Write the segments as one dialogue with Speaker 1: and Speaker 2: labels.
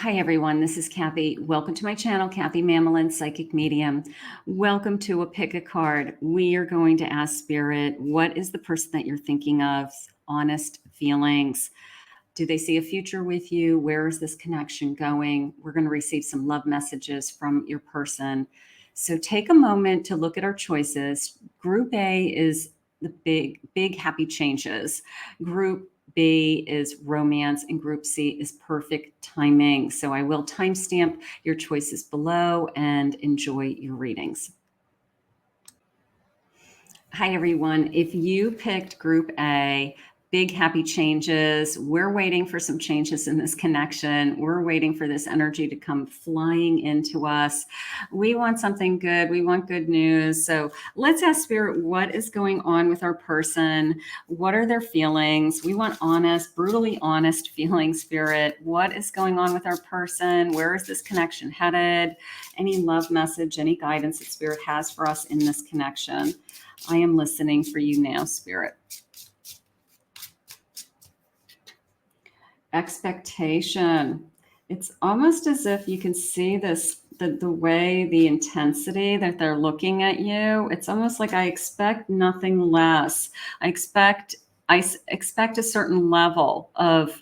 Speaker 1: Hi, everyone. This is Kathy. Welcome to my channel, Kathy Mamelin, Psychic Medium. Welcome to a Pick a Card. We are going to ask Spirit, what is the person that you're thinking of? Honest feelings. Do they see a future with you? Where is this connection going? We're going to receive some love messages from your person. So take a moment to look at our choices. Group A is the big happy changes. Group B is romance, and Group C is perfect timing. So I will timestamp your choices below and enjoy your readings. Hi, everyone. If you picked Group A, big happy changes, we're waiting for some changes in this connection. We're waiting for this energy to come flying into us. We want something good. We want good news. So let's ask Spirit, what is going on with our person? What are their feelings? We want honest, brutally honest feelings, Spirit. What is going on with our person? Where is this connection headed? Any love message, any guidance that Spirit has for us in this connection? I am listening for you now, Spirit. Expectation. It's almost as if you can see this, the way, the intensity that they're looking at you. It's almost like I expect nothing less. I expect a certain level of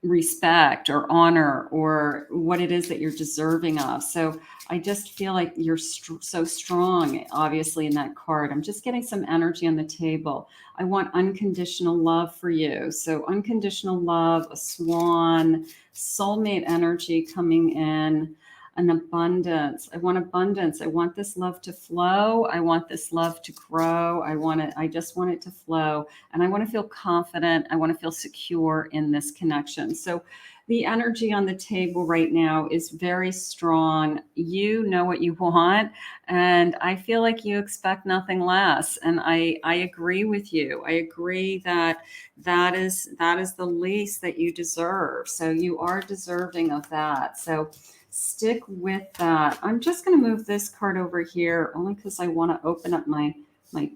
Speaker 1: respect or honor or what it is that you're deserving of. So I just feel like you're so strong, obviously, in that card. I'm just getting some energy on the table. I want unconditional love for you. So unconditional love, a swan, soulmate energy coming in, an abundance. I want abundance. I want this love to flow. I want this love to grow. I just want it to flow. And I want to feel confident. I want to feel secure in this connection. So the energy on the table right now is very strong. You know what you want, and I feel like you expect nothing less. And I agree with you. I agree that that is the least that you deserve. So you are deserving of that. So stick with that. I'm just going to move this card over here only because I want to open up my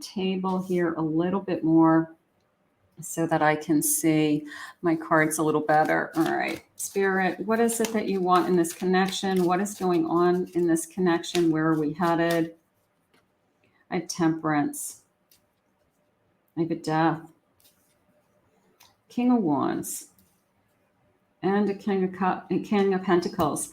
Speaker 1: table here a little bit more so that I can see my cards a little better. All right, Spirit, what is it that you want in this connection? What is going on in this connection? Where are we headed? I have Temperance. I have a Death. King of Wands. And a King of Pentacles.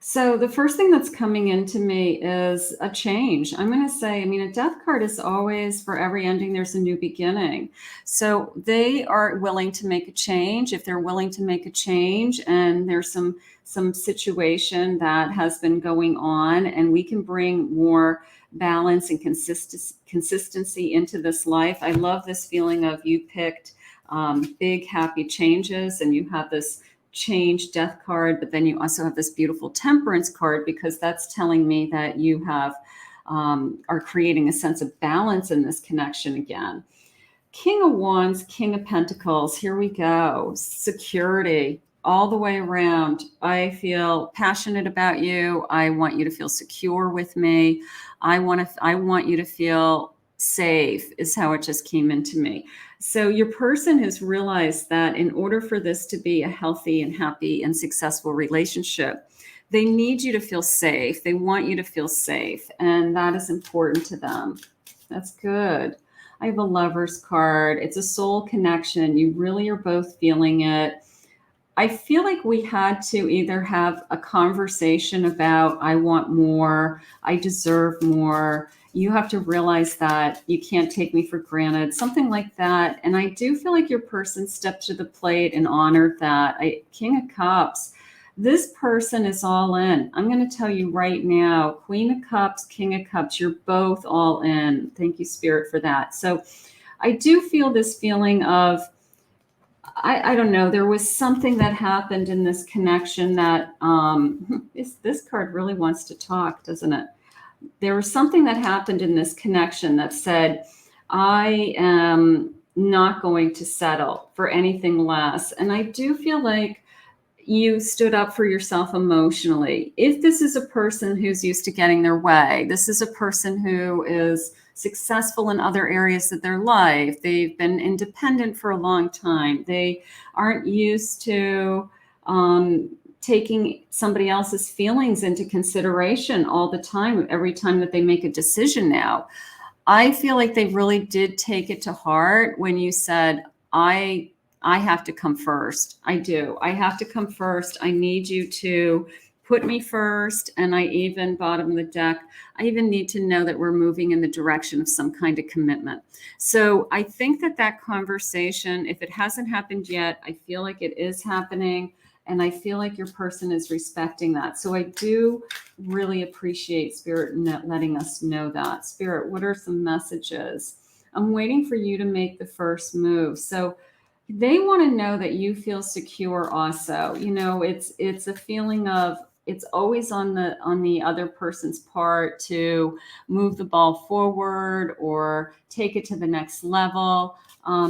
Speaker 1: So the first thing that's coming into me is a change. I'm going to say, a death card is always, for every ending, there's a new beginning. So they are willing to make a change. If they're willing to make a change and there's some situation that has been going on, and we can bring more balance and consistency into this life. I love this feeling of you picked big happy changes, and you have this change death card, but then you also have this beautiful Temperance card, because that's telling me that you have are creating a sense of balance in this connection again. King of Wands, King of Pentacles, here we go. Security all the way around. I feel passionate about you. I want you to feel secure with me. I want you to feel safe, is how it just came into me. So your person has realized that in order for this to be a healthy and happy and successful relationship, they need you to feel safe. They want you to feel safe, and that is important to them. That's good. I have a Lover's card. It's a soul connection. You really are both feeling it. I feel like we had to either have a conversation about, I want more, I deserve more. You have to realize that you can't take me for granted, something like that. And I do feel like your person stepped to the plate and honored that. King of Cups, this person is all in. I'm going to tell you right now, Queen of Cups, King of Cups, you're both all in. Thank you, Spirit, for that. So I do feel this feeling of, I don't know, there was something that happened in this connection that this card really wants to talk, doesn't it? There was something that happened in this connection that said, I am not going to settle for anything less. And I do feel like you stood up for yourself emotionally. If this is a person who's used to getting their way, this is a person who is successful in other areas of their life. They've been independent for a long time. They aren't used to taking somebody else's feelings into consideration all the time, every time that they make a decision now. I feel like they really did take it to heart when you said, I have to come first. I do. I have to come first. I need you to put me first. And I even, bottom of the deck, I even need to know that we're moving in the direction of some kind of commitment. So I think that that conversation, if it hasn't happened yet, I feel like it is happening. And I feel like your person is respecting that. So I do really appreciate Spirit letting us know that. Spirit, what are some messages? I'm waiting for you to make the first move. So they want to know that you feel secure also. You know, it's a feeling of, it's always on the other person's part to move the ball forward or take it to the next level.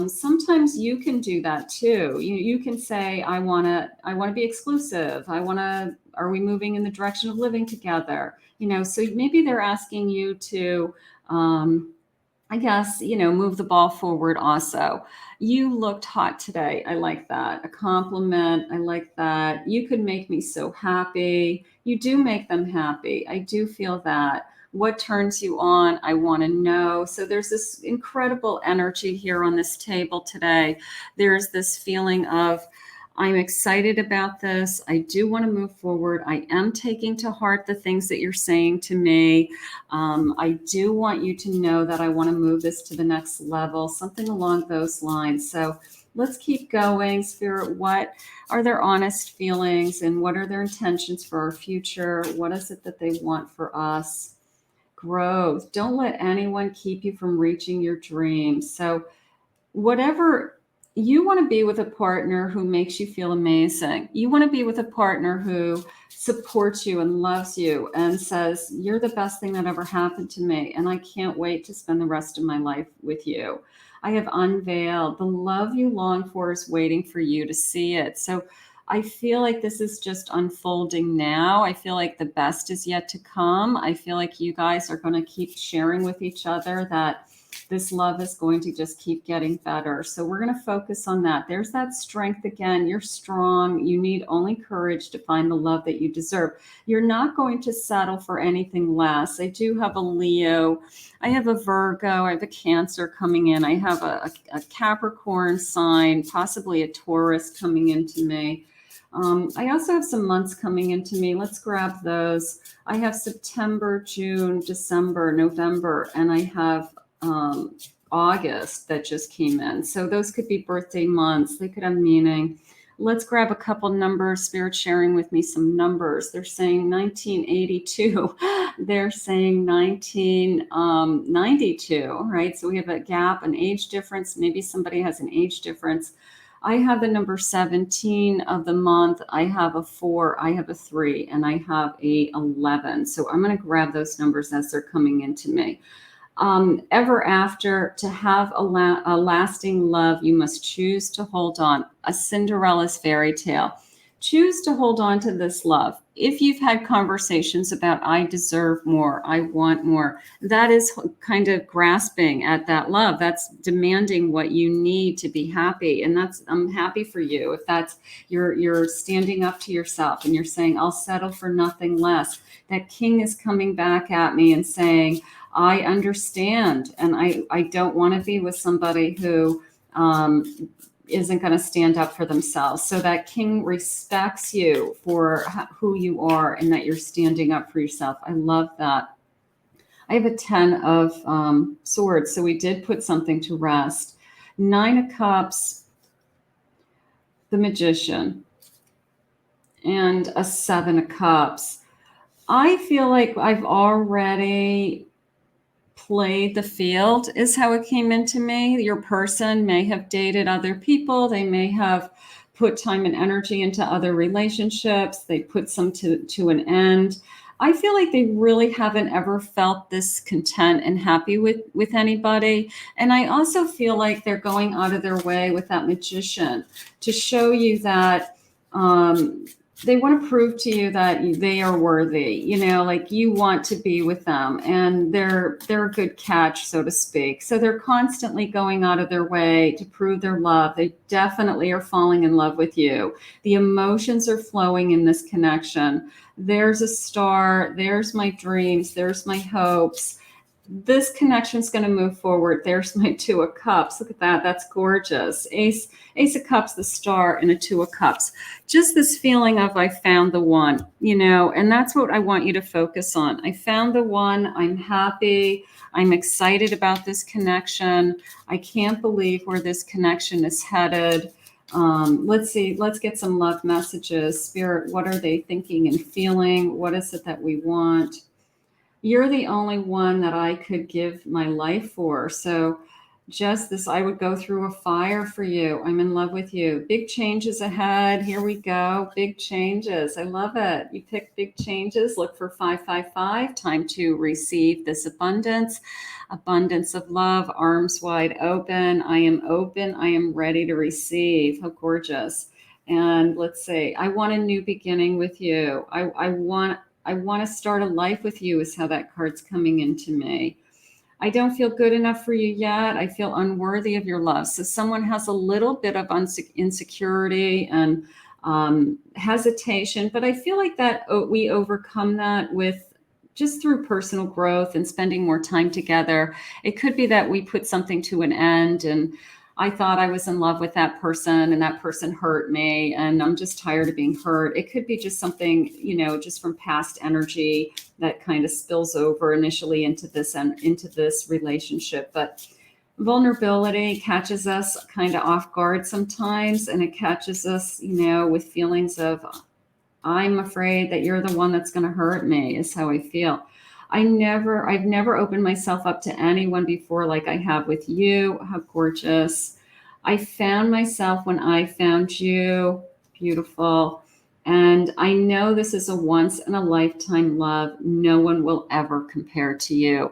Speaker 1: Sometimes you can do that too. You can say, I want to be exclusive. Are we moving in the direction of living together? You know, so maybe they're asking you to, I guess, move the ball forward also. You looked hot today. I like that. A compliment. I like that. You could make me so happy. You do make them happy. I do feel that. What turns you on? I want to know. So there's this incredible energy here on this table today. There's this feeling of, I'm excited about this. I do want to move forward. I am taking to heart the things that you're saying to me. I do want you to know that I want to move this to the next level, something along those lines. So let's keep going. Spirit, what are their honest feelings and what are their intentions for our future? What is it that they want for us? Growth. Don't let anyone keep you from reaching your dreams. So whatever, you want to be with a partner who makes you feel amazing. You want to be with a partner who supports you and loves you and says, you're the best thing that ever happened to me. And I can't wait to spend the rest of my life with you. I have unveiled the love you long for is waiting for you to see it. So I feel like this is just unfolding now. I feel like the best is yet to come. I feel like you guys are going to keep sharing with each other that this love is going to just keep getting better. So we're going to focus on that. There's that strength again. You're strong. You need only courage to find the love that you deserve. You're not going to settle for anything less. I do have a Leo. I have a Virgo. I have a Cancer coming in. I have a Capricorn sign, possibly a Taurus coming into me. I also have some months coming into me. Let's grab those. I have September, June, December, November, and I have August that just came in. So those could be birthday months. They could have meaning. Let's grab a couple numbers. Spirit sharing with me some numbers. They're saying 1982. They're saying 1992, right? So we have a gap, an age difference. Maybe somebody has an age difference. I have the number 17 of the month. I have a 4, I have a 3, and I have a 11. So I'm going to grab those numbers as they're coming into me. Ever after, to have a lasting love, you must choose to hold on. A Cinderella's fairy tale. Choose to hold on to this love. If you've had conversations about, I deserve more, I want more, that is kind of grasping at that love. That's demanding what you need to be happy. And that's, I'm happy for you. If that's, you're standing up to yourself and you're saying, I'll settle for nothing less. That king is coming back at me and saying, I understand. And I don't want to be with somebody who isn't going to stand up for themselves. So that king respects you for who you are and that you're standing up for yourself. I love that. I have a 10 of swords. So we did put something to rest. 9 of cups, the magician, and a 7 of cups. I feel like I've already played the field is how it came into me. Your person may have dated other people. They may have put time and energy into other relationships. They put some to an end. I feel like they really haven't ever felt this content and happy with anybody. And I also feel like they're going out of their way with that magician to show you that they want to prove to you that they are worthy, like you want to be with them, and they're a good catch, so to speak. So they're constantly going out of their way to prove their love. They definitely are falling in love with you. The emotions are flowing in this connection. There's a star, there's my dreams, there's my hopes. This connection is going to move forward. There's my Two of Cups. Look at that. That's gorgeous. Ace of Cups, the star, and a Two of Cups. Just this feeling of I found the one, and that's what I want you to focus on. I found the one. I'm happy. I'm excited about this connection. I can't believe where this connection is headed. Let's see. Let's get some love messages. Spirit, what are they thinking and feeling? What is it that we want? You're the only one that I could give my life for. So just this, I would go through a fire for you. I'm in love with you. Big changes ahead. Here we go. Big changes. I love it. You pick big changes. Look for 555. Time to receive this abundance. Abundance of love. Arms wide open. I am open. I am ready to receive. How gorgeous. And let's say, I want a new beginning with you. I want to start a life with you, is how that card's coming into me. I don't feel good enough for you yet. I feel unworthy of your love. So someone has a little bit of insecurity and hesitation, but I feel like that we overcome that with just through personal growth and spending more time together. It could be that we put something to an end, and I thought I was in love with that person and that person hurt me and I'm just tired of being hurt. It could be just something, just from past energy that kind of spills over initially into this relationship. But vulnerability catches us kind of off guard sometimes, and it catches us, with feelings of, I'm afraid that you're the one that's going to hurt me, is how I feel. I've never opened myself up to anyone before like I have with you. How gorgeous. I found myself when I found you. Beautiful. And I know this is a once in a lifetime love. No one will ever compare to you.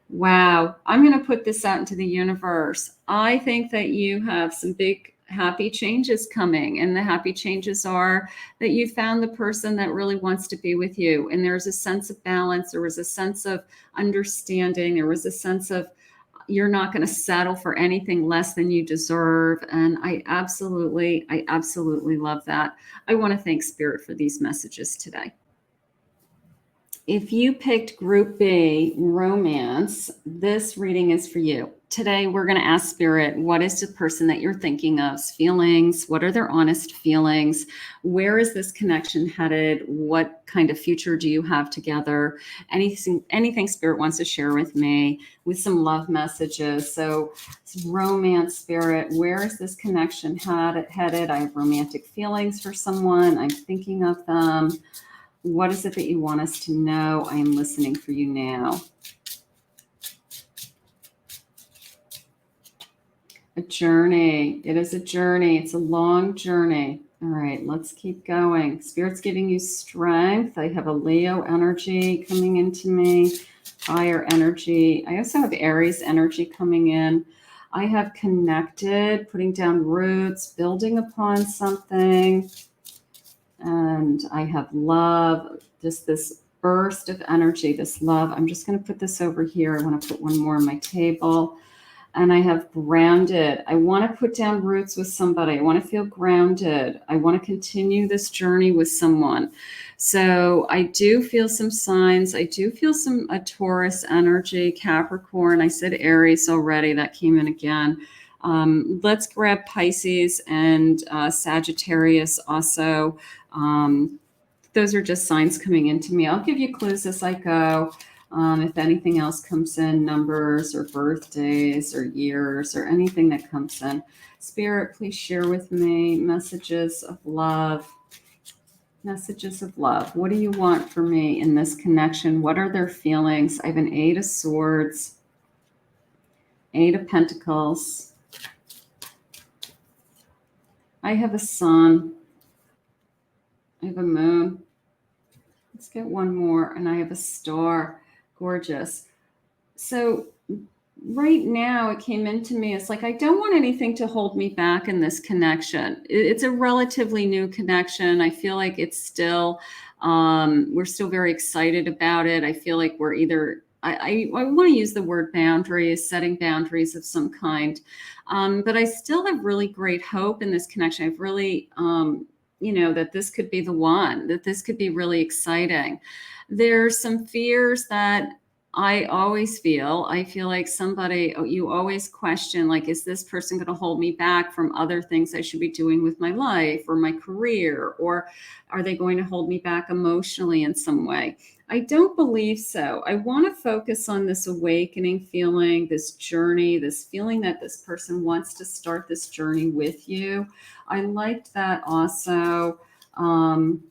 Speaker 1: Wow. I'm going to put this out into the universe. I think that you have some big happy changes coming. And the happy changes are that you found the person that really wants to be with you. And there's a sense of balance. There was a sense of understanding. There was a sense of you're not going to settle for anything less than you deserve. And I absolutely love that. I want to thank Spirit for these messages today. If you picked Group B, romance, this reading is for you. Today, we're going to ask Spirit, what is the person that you're thinking of's feelings? What are their honest feelings? Where is this connection headed? What kind of future do you have together? Anything Spirit wants to share with me with some love messages. So romance, Spirit, where is this connection headed? I have romantic feelings for someone. I'm thinking of them. What is it that you want us to know? I am listening for you now. A journey. It is a journey. It's a long journey. All right, let's keep going. Spirit's giving you strength. I have a Leo energy coming into me, fire energy. I also have Aries energy coming in. I have connected, putting down roots, building upon something. And I have love, just this burst of energy, this love. I'm just going to put this over here. I want to put one more on my table. And I have grounded. I want to put down roots with somebody. I want to feel grounded. I want to continue this journey with someone. So I do feel some signs. I do feel a Taurus energy, Capricorn. I said Aries already. That came in again. Let's grab Pisces and Sagittarius also. Those are just signs coming into me. I'll give you clues as I go. If anything else comes in, numbers or birthdays or years or anything that comes in. Spirit, please share with me messages of love. Messages of love. What do you want for me in this connection? What are their feelings? I have an 8 of Swords, 8 of Pentacles. I have a Sun. I have a Moon. Let's get one more. And I have a Star. Gorgeous. So right now it came into me, it's like I don't want anything to hold me back in this connection. It's a relatively new connection. I feel like it's still we're still very excited about it. I feel like we're either I want to use the word boundaries, setting boundaries of some kind. But I still have really great hope in this connection. I've really that this could be the one, that this could be really exciting. There's some fears that I always feel. I feel like somebody, you always question, like, is this person going to hold me back from other things I should be doing with my life or my career? Or are they going to hold me back emotionally in some way? I don't believe so. I want to focus on this awakening feeling, this journey, this feeling that this person wants to start this journey with you. I liked that also. Um,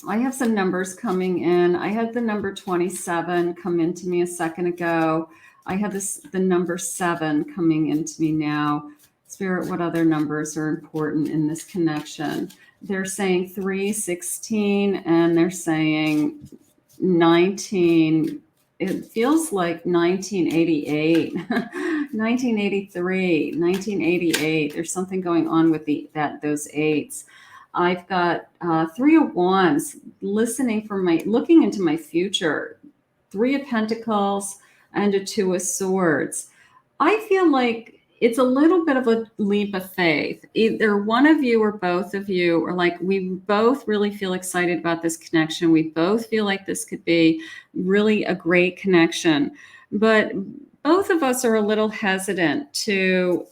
Speaker 1: I have some numbers coming in. I had the number 27 come into me a second ago. I have the number 7 coming into me now. Spirit, what other numbers are important in this connection? They're saying 316 and they're saying 19. It feels like 1988, 1983, 1988. There's something going on with those eights. I've got 3 of Wands, looking into my future, 3 of Pentacles, and a 2 of Swords. I feel like it's a little bit of a leap of faith. Either one of you or both of you are like, we both really feel excited about this connection. We both feel like this could be really a great connection. But both of us are a little hesitant to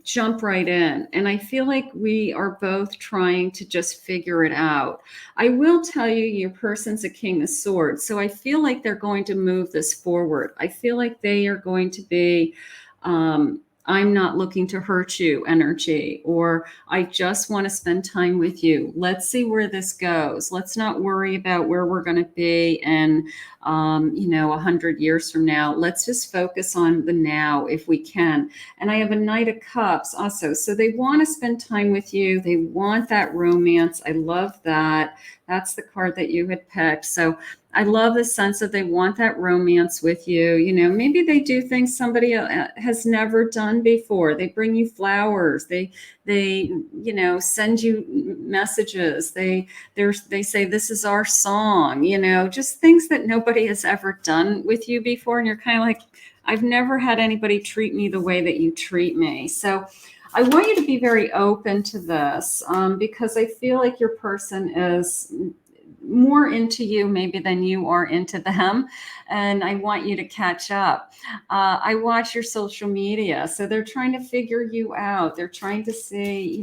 Speaker 1: jump right in. And I feel like we are both trying to just figure it out. I will tell you, your person's a King of Swords. So I feel like they're going to move this forward. I feel like they are going to be, I'm not looking to hurt you energy, or I just want to spend time with you. Let's see where this goes. Let's not worry about where we're going to be in, 100 years from now. Let's just focus on the now if we can. And I have a Knight of Cups also. So they want to spend time with you. They want that romance. I love that. That's the card that you had picked. So I love the sense that they want that romance with you. Maybe they do things somebody has never done before. They bring you flowers. They send you messages. They say, this is our song, just things that nobody has ever done with you before. And you're kind of like, I've never had anybody treat me the way that you treat me. So I want you to be very open to this, because I feel like your person is more into you maybe than you are into them, and I want you to catch up. I watch your social media, so they're trying to figure you out. They're trying to see,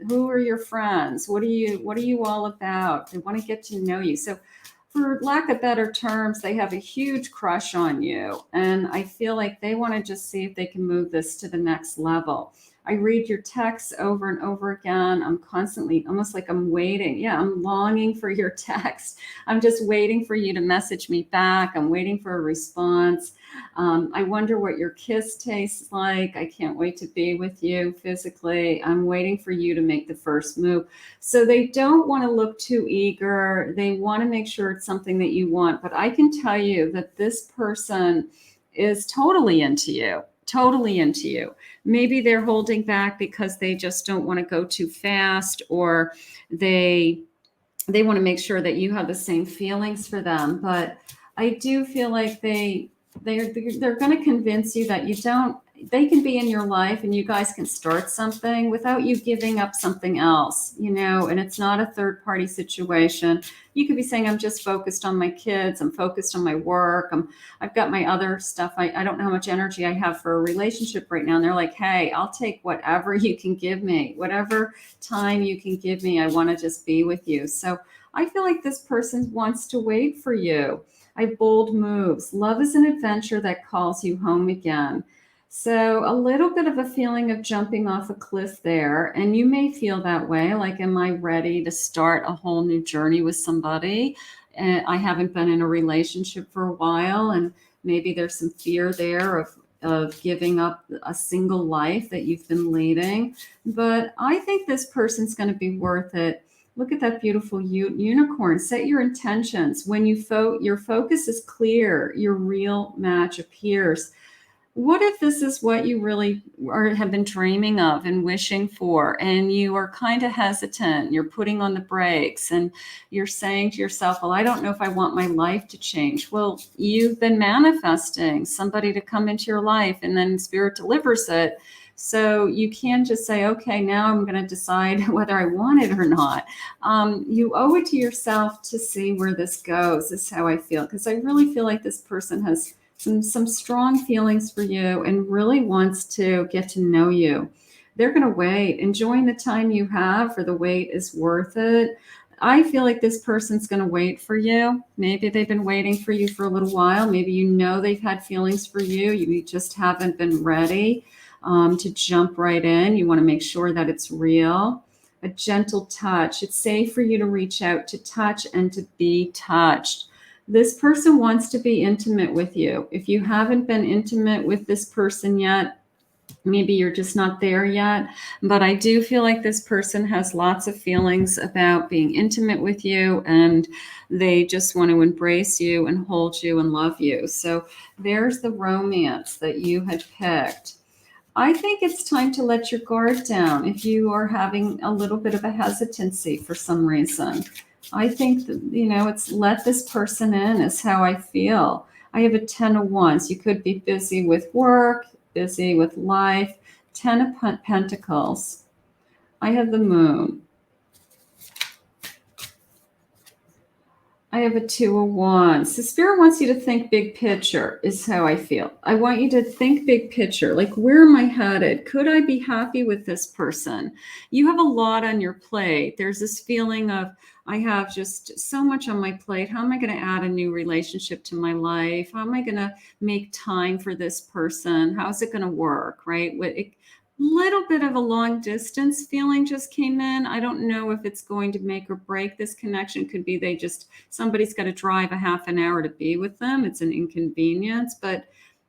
Speaker 1: who are your friends? What are you all about? They want to get to know you. So for lack of better terms, they have a huge crush on you. And I feel like they want to just see if they can move this to the next level. I read your texts over and over again. I'm constantly, almost like I'm waiting. Yeah, I'm longing for your text. I'm just waiting for you to message me back. I'm waiting for a response. I wonder what your kiss tastes like. I can't wait to be with you physically. I'm waiting for you to make the first move. So they don't want to look too eager. They want to make sure it's something that you want. But I can tell you that this person is totally into you. Totally into you. Maybe they're holding back because they just don't want to go too fast, or they want to make sure that you have the same feelings for them. But I do feel like they're going to convince you that they can be in your life and you guys can start something without you giving up something else, and it's not a third party situation. You could be saying, I'm just focused on my kids. I'm focused on my work. I've got my other stuff. I don't know how much energy I have for a relationship right now. And they're like, hey, I'll take whatever you can give me, whatever time you can give me. I want to just be with you. So I feel like this person wants to wait for you. I have bold moves. Love is an adventure that calls you home again. So a little bit of a feeling of jumping off a cliff there. And you may feel that way. Like, am I ready to start a whole new journey with somebody? And I haven't been in a relationship for a while. And maybe there's some fear there of giving up a single life that you've been leading. But I think this person's going to be worth it. Look at that beautiful unicorn. Set your intentions. When your focus is clear, your real match appears. What if this is what you really have been dreaming of and wishing for, and you are kind of hesitant? You're putting on the brakes and you're saying to yourself, well, I don't know if I want my life to change. Well, you've been manifesting somebody to come into your life, and then Spirit delivers it. So you can just say, okay, now I'm going to decide whether I want it or not. You owe it to yourself to see where this goes, is how I feel. Because I really feel like this person has some strong feelings for you and really wants to get to know you. They're going to wait. Enjoying the time you have, for the wait is worth it. I feel like this person's going to wait for you. Maybe they've been waiting for you for a little while. Maybe you know they've had feelings for you. You just haven't been ready to jump right in. You want to make sure that it's real. A gentle touch. It's safe for you to reach out, to touch, and to be touched. This person wants to be intimate with you. If you haven't been intimate with this person yet, maybe you're just not there yet. But I do feel like this person has lots of feelings about being intimate with you, and they just want to embrace you and hold you and love you. So there's the romance that you had picked. I think it's time to let your guard down if you are having a little bit of a hesitancy for some reason. I think that, it's let this person in, is how I feel. I have a 10 of Wands. You could be busy with work, busy with life. 10 of Pentacles. I have the Moon. I have a 2 of Wands. The Spirit wants you to think big picture, is how I feel. I want you to think big picture. Like, where am I headed? Could I be happy with this person? You have a lot on your plate. There's this feeling of, I have just so much on my plate. How am I going to add a new relationship to my life? How am I going to make time for this person? How's it going to work, right? Little bit of a long distance feeling just came in. I don't know if it's going to make or break this connection. Could be somebody's got to drive a half an hour to be with them. It's an inconvenience, but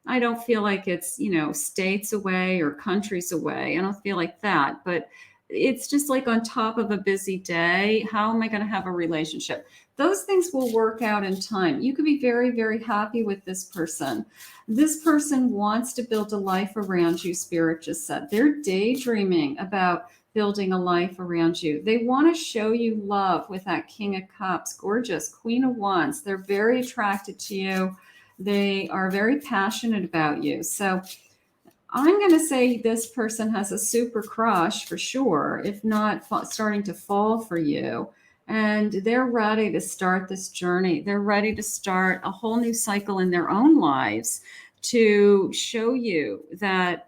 Speaker 1: I don't feel like it's, states away or countries away. I don't feel like that, but it's just like on top of a busy day. How am I going to have a relationship? Those things will work out in time. You could be very, very happy with this person. This person wants to build a life around you, Spirit just said. They're daydreaming about building a life around you. They want to show you love with that King of Cups. Gorgeous. Queen of Wands. They're very attracted to you. They are very passionate about you. So I'm going to say this person has a super crush for sure, if not starting to fall for you. And they're ready to start this journey. They're ready to start a whole new cycle in their own lives to show you that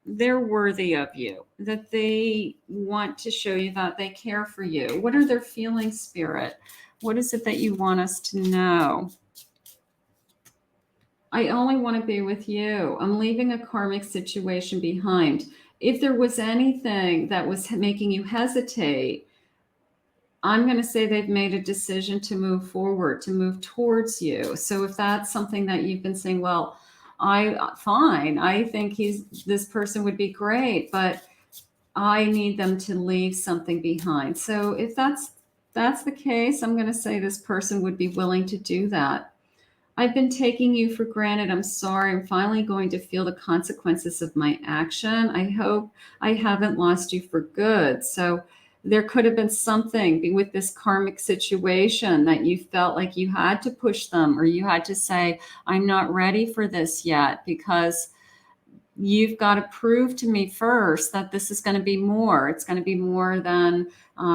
Speaker 1: they're worthy of you, that they want to show you that they care for you. What are their feelings, Spirit? What is it that you want us to know? I only want to be with you. I'm leaving a karmic situation behind. If there was anything that was making you hesitate, I'm going to say they've made a decision to move forward, to move towards you. So if that's something that you've been saying, well, fine, I think this person would be great, but I need them to leave something behind. So if that's the case, I'm going to say this person would be willing to do that. I've been taking you for granted. I'm sorry. I'm finally going to feel the consequences of my action. I hope I haven't lost you for good. So there could have been something with this karmic situation that you felt like you had to push them, or you had to say, I'm not ready for this yet, because you've got to prove to me first that this is going to be more. It's going to be more than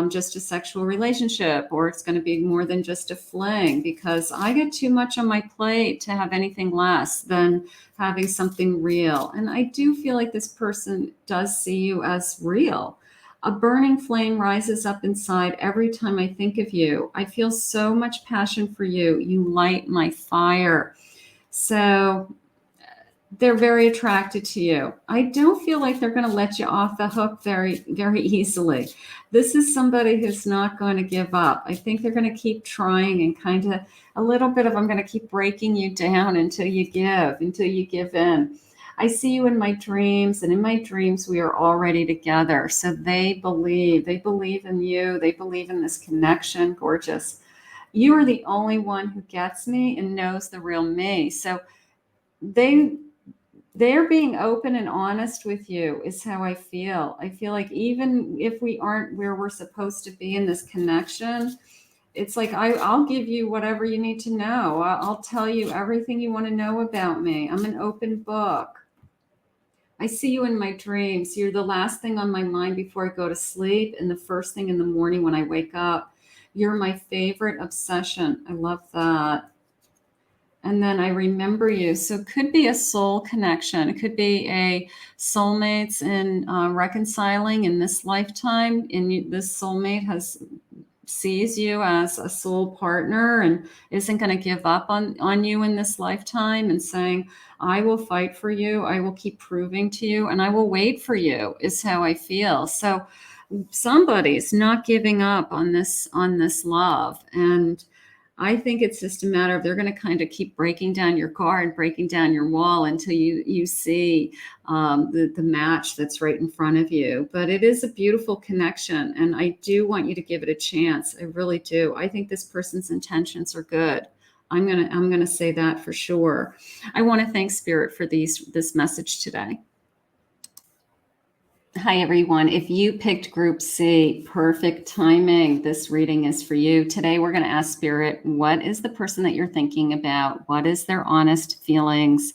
Speaker 1: just a sexual relationship, or it's going to be more than just a fling, because I get too much on my plate to have anything less than having something real. And I do feel like this person does see you as real. A burning flame rises up inside every time I think of you. I feel so much passion for you. You light my fire. So they're very attracted to you. I don't feel like they're going to let you off the hook very, very easily. This is somebody who's not going to give up. I think they're going to keep trying, and kind of a little bit of, I'm going to keep breaking you down until you give in. I see you in my dreams, and in my dreams, we are already together. So they believe in you. They believe in this connection. Gorgeous. You are the only one who gets me and knows the real me. So they they're being open and honest with you is how I feel. I feel like even if we aren't where we're supposed to be in this connection, it's like I'll give you whatever you need to know. I'll tell you everything you want to know about me. I'm an open book. I see you in my dreams. You're the last thing on my mind before I go to sleep and the first thing in the morning when I wake up. You're my favorite obsession. I love that. And then I remember you. So it could be a soul connection. It could be a soulmates in reconciling in this lifetime. And this soulmate sees you as a soul partner and isn't going to give up on you in this lifetime and saying, I will fight for you. I will keep proving to you and I will wait for you is how I feel. So somebody's not giving up on this love. And I think it's just a matter of they're going to kind of keep breaking down your guard, breaking down your wall until you see the match that's right in front of you. But it is a beautiful connection, and I do want you to give it a chance. I really do. I think this person's intentions are good. I'm gonna say that for sure. I want to thank Spirit for this message today. Hi, everyone. If you picked Group C, perfect timing. This reading is for you. Today, we're going to ask Spirit, what is the person that you're thinking about? What is their honest feelings?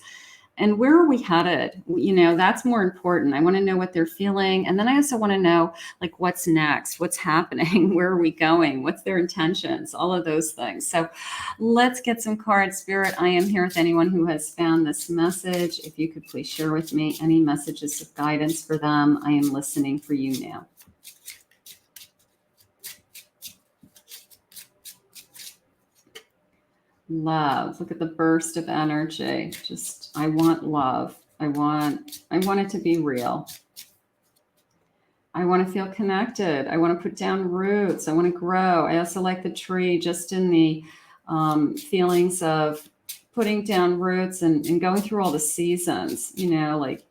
Speaker 1: And where are we headed? That's more important. I want to know what they're feeling. And then I also want to know, like, what's next? What's happening? Where are we going? What's their intentions? All of those things. So let's get some cards. Spirit, I am here with anyone who has found this message. If you could please share with me any messages of guidance for them. I am listening for you now. Love. Look at the burst of energy. I want love. I want it to be real. I want to feel connected. I want to put down roots. I want to grow. I also like the tree just in the feelings of putting down roots and going through all the seasons, like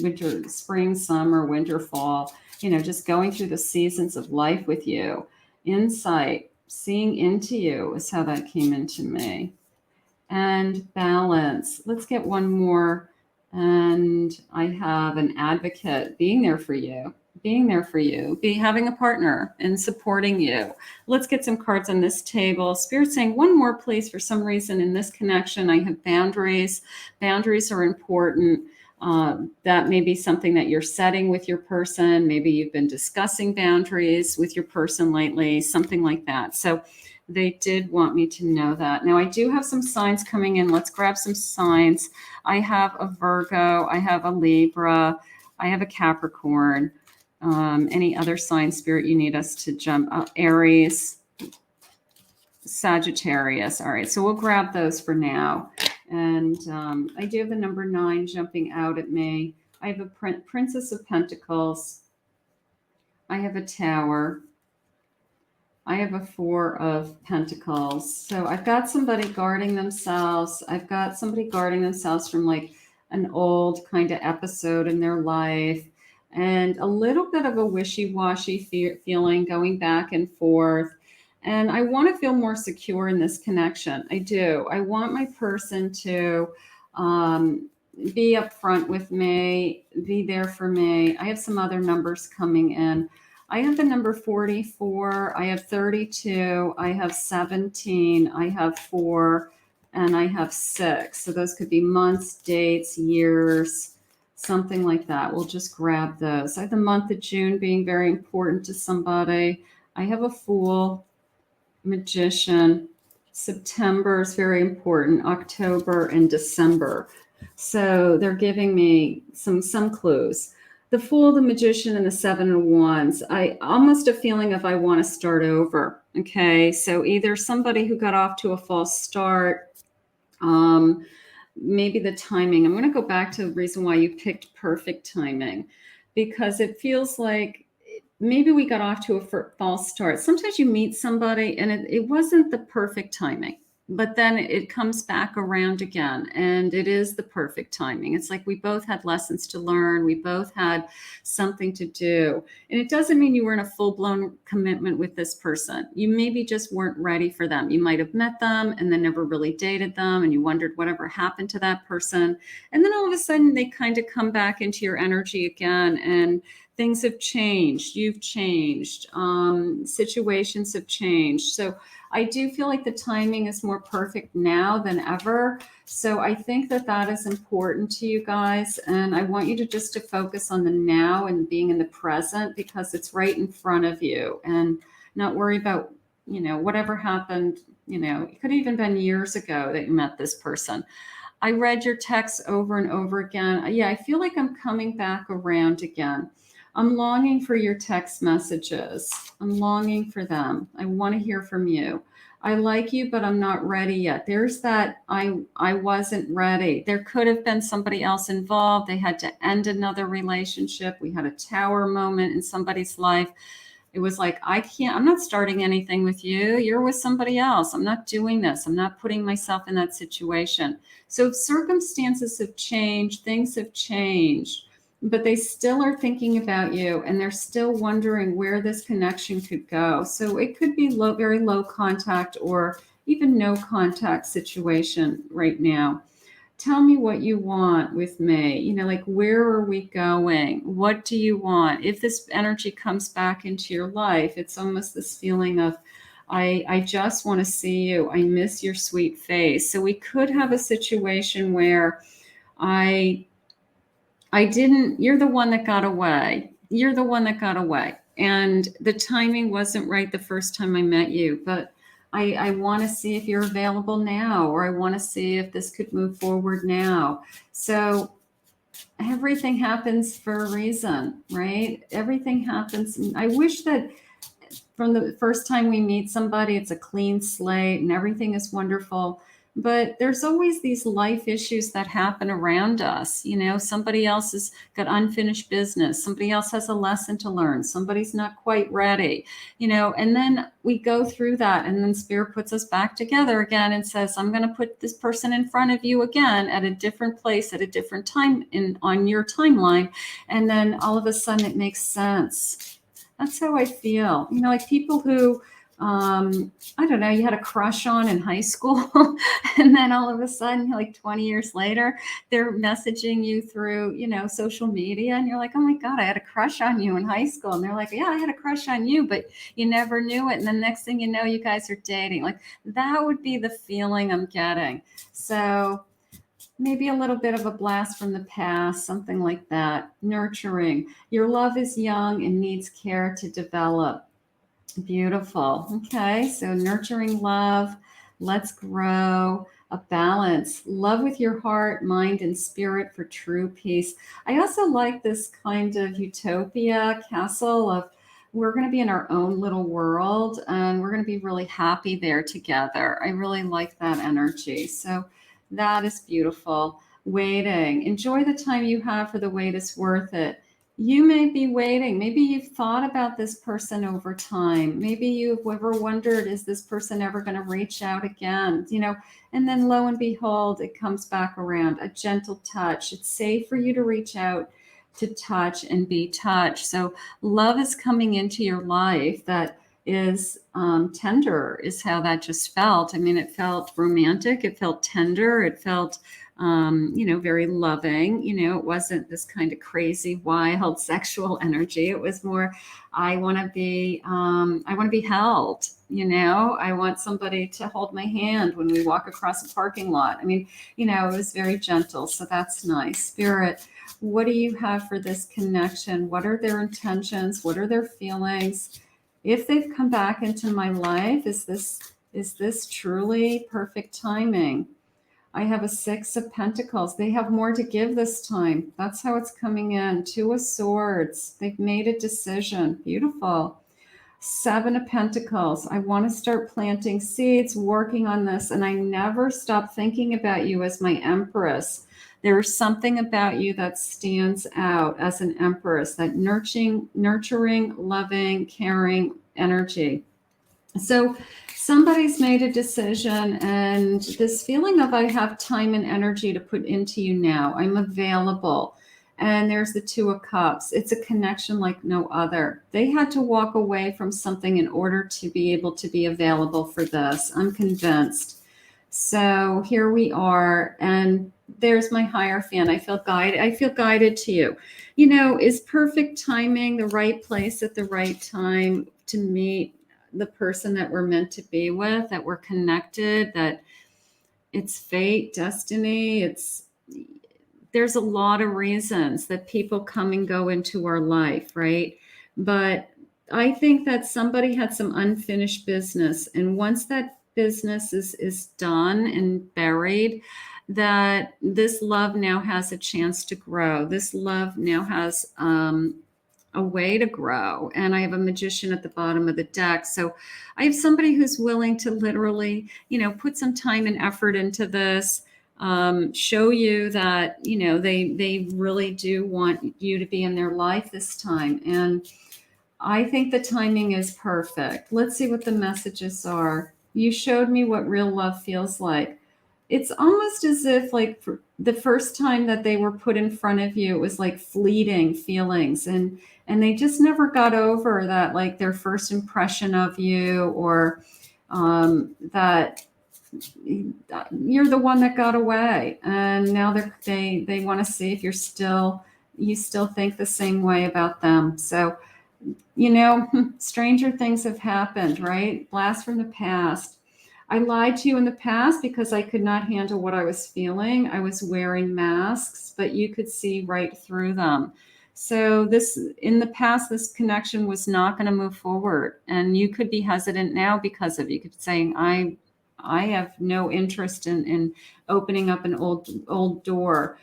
Speaker 1: winter, spring, summer, winter, fall, just going through the seasons of life with you. Insight. Seeing into you is how that came into me. And balance. Let's get one more. And I have an advocate being there for you, having a partner and supporting you. Let's get some cards on this table. Spirit saying one more, please. For some reason in this connection, I have boundaries. Boundaries are important. That may be something that you're setting with your person. Maybe you've been discussing boundaries with your person lately, something like that. So they did want me to know that. Now I do have some signs coming in. Let's grab some signs. I have a Virgo. I have a Libra. I have a Capricorn. Any other sign, Spirit, you need us to jump? Aries, Sagittarius. All right, so we'll grab those for now. And I do have the number 9 jumping out at me. I have a Princess of Pentacles. I have a Tower. I have a 4 of Pentacles. So I've got somebody guarding themselves. I've got somebody guarding themselves from like an old kind of episode in their life. And a little bit of a wishy-washy feeling going back and forth. And I want to feel more secure in this connection. I do. I want my person to be upfront with me, be there for me. I have some other numbers coming in. I have the number 44. I have 32. I have 17. I have 4. And I have 6. So those could be months, dates, years, something like that. We'll just grab those. I have the month of June being very important to somebody. I have a Fool, Magician. September is very important. October and December. So they're giving me some clues. The Fool, the Magician, and the 7 of Wands. I almost a feeling of I want to start over. Okay, so either somebody who got off to a false start, maybe the timing. I'm going to go back to the reason why you picked perfect timing, because it feels like maybe we got off to a false start. Sometimes you meet somebody and it wasn't the perfect timing. but then it comes back around again, and it is the perfect timing. It's like we both had lessons to learn, we both had something to do. And it doesn't mean you were in a full-blown commitment with this person. You maybe just weren't ready for them. You might have met them and then never really dated them, and you wondered whatever happened to that person. And then all of a sudden they kind of come back into your energy again, and things have changed, you've changed, situations have changed. So I do feel like the timing is more perfect now than ever. So I think that that is important to you guys. And I want you to just to focus on the now and being in the present, because it's right in front of you, and not worry about, whatever happened. It could have even been years ago that you met this person. I read your texts over and over again. Yeah, I feel like I'm coming back around again. I'm longing for your text messages. I'm longing for them. I want to hear from you. I like you, but I'm not ready yet. There's that I wasn't ready. There could have been somebody else involved. They had to end another relationship. We had a tower moment in somebody's life. It was like, I'm not starting anything with you. You're with somebody else. I'm not doing this. I'm not putting myself in that situation. So circumstances have changed, things have changed, but they still are thinking about you, and they're still wondering where this connection could go. So it could be very low contact or even no contact situation right now. Tell me what you want with me. Like, where are we going? What do you want? If this energy comes back into your life, it's almost this feeling of, I just want to see you. I miss your sweet face. So we could have a situation where I you're the one that got away. You're the one that got away. And the timing wasn't right the first time I met you, but I want to see if you're available now, or I want to see if this could move forward now. So everything happens for a reason, right? Everything happens. I wish that from the first time we meet somebody, it's a clean slate and everything is wonderful. But there's always these life issues that happen around us. Somebody else has got unfinished business. Somebody else has a lesson to learn. Somebody's not quite ready, and then we go through that. And then Spirit puts us back together again and says, I'm going to put this person in front of you again at a different place, at a different time on your timeline. And then all of a sudden it makes sense. That's how I feel. Like people who, I don't know, you had a crush on in high school, and then all of a sudden, like 20 years later, they're messaging you through, social media, and you're like, oh my God, I had a crush on you in high school. And they're like, yeah, I had a crush on you, but you never knew it. And the next thing you know, you guys are dating. Like, that would be the feeling I'm getting. So maybe a little bit of a blast from the past, something like that. Nurturing. Your love is young and needs care to develop. Beautiful. Okay, so nurturing love. Let's grow. A balance. Love with your heart, mind, and spirit for true peace. I also like this kind of utopia castle of, we're going to be in our own little world and we're going to be really happy there together. I really like that energy. So that is beautiful. Waiting. Enjoy the time you have, for the wait is worth it. You may be waiting. Maybe you've thought about this person over time. Maybe you've ever wondered, is this person ever going to reach out again? And then lo and behold, it comes back around. A gentle touch. It's safe for you to reach out, to touch and be touched. So love is coming into your life that is tender, is how that just felt. I mean, it felt romantic. It felt tender. It felt very loving. It wasn't this kind of crazy, wild sexual energy. It was more, I want to be held. I want somebody to hold my hand when we walk across a parking lot. I mean, it was very gentle. So that's nice. Spirit, what do you have for this connection? What are their intentions? What are their feelings? If they've come back into my life, is this truly perfect timing? I have a 6 of Pentacles. They have more to give this time. That's how it's coming in. 2 of Swords. They've made a decision. Beautiful. 7 of Pentacles. I want to start planting seeds, working on this, and I never stop thinking about you as my Empress. There's something about you that stands out as an Empress, that nurturing, loving, caring energy. So somebody's made a decision, and this feeling of I have time and energy to put into you now. I'm available. And there's the Two of Cups. It's a connection like no other. They had to walk away from something in order to be able to be available for this. I'm convinced. So here we are, and there's my Hierophant. I feel guided. I feel guided to you. You know, is perfect timing the right place at the right time to meet the person that we're meant to be with, that we're connected, that it's fate, destiny. There's a lot of reasons that people come and go into our life, right? But I think that somebody had some unfinished business. And once that business is done and buried, that this love now has a chance to grow. This love now has a way to grow. And I have a Magician at the bottom of the deck. So I have somebody who's willing to literally, put some time and effort into this, show you that, they really do want you to be in their life this time. And I think the timing is perfect. Let's see what the messages are. You showed me what real love feels like. It's almost as if, like, for the first time that they were put in front of you, it was like fleeting feelings, and they just never got over that, like their first impression of you, or that you're the one that got away, and now they want to see if you still think the same way about them. So stranger things have happened, right? Blast from the past. I lied to you in the past because I could not handle what I was feeling. I was wearing masks, but you could see right through them. So in the past, this connection was not going to move forward, and you could be hesitant now because of it. You could say, I have no interest in opening up an old door.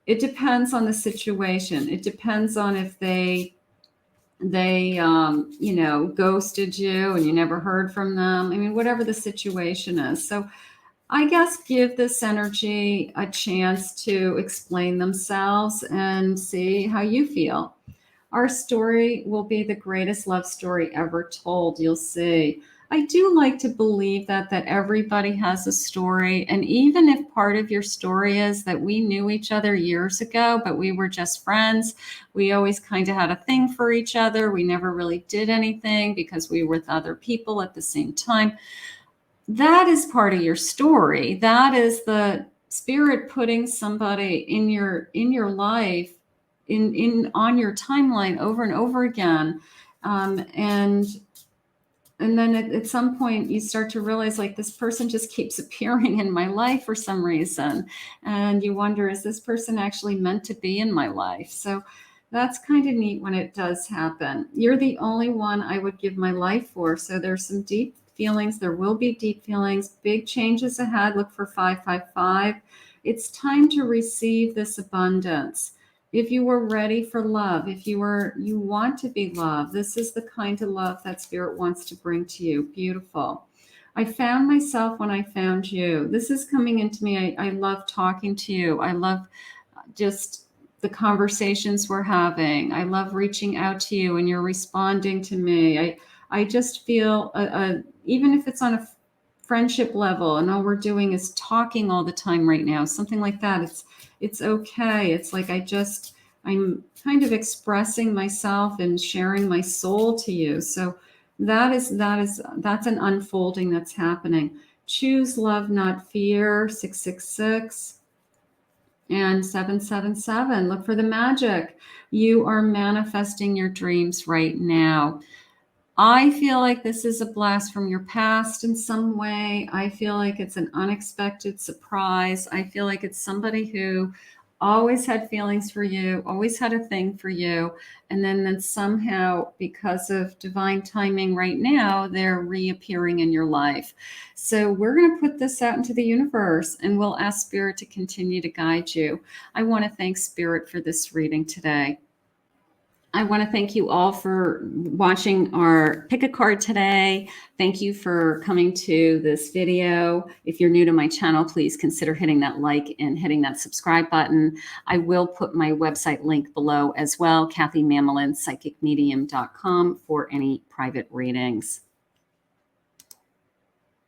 Speaker 1: It depends on the situation. It depends on if they ghosted you and you never heard from them. I mean, whatever the situation is. So I guess give this energy a chance to explain themselves and see how you feel. Our story will be the greatest love story ever told. You'll see. I do like to believe that everybody has a story, and even if part of your story is that we knew each other years ago, but we were just friends, we always kind of had a thing for each other. We never really did anything because we were with other people at the same time. That is part of your story. That is the spirit putting somebody in your life, in on your timeline over and over again. And then at some point you start to realize, like, this person just keeps appearing in my life for some reason, and you wonder, is this person actually meant to be in my life? So that's kind of neat when it does happen. You're the only one I would give my life for. So there's some deep feelings. There will be deep feelings, big changes ahead. Look for 555. It's time to receive this abundance. If you were ready for love, if you want to be loved, this is the kind of love that spirit wants to bring to you. Beautiful. I found myself when I found you. This is coming into me. I love talking to you. I love just the conversations we're having. I love reaching out to you and you're responding to me. I just feel even if it's on a friendship level and all we're doing is talking all the time right now, something like that, it's okay. It's like I'm kind of expressing myself and sharing my soul to you. So that's an unfolding that's happening. Choose love, not fear. 666 and 777. Look for the magic. You are manifesting your dreams right now. I feel like this is a blast from your past in some way. I feel like it's an unexpected surprise. I feel like it's somebody who always had feelings for you, always had a thing for you. And then somehow, because of divine timing right now, they're reappearing in your life. So we're going to put this out into the universe, and we'll ask Spirit to continue to guide you. I want to thank Spirit for this reading today. I want to thank you all for watching our pick a card today. Thank you for coming to this video. If you're new to my channel, please consider hitting that like and hitting that subscribe button. I will put my website link below as well, KathyMammelin, psychicmedium.com, for any private readings.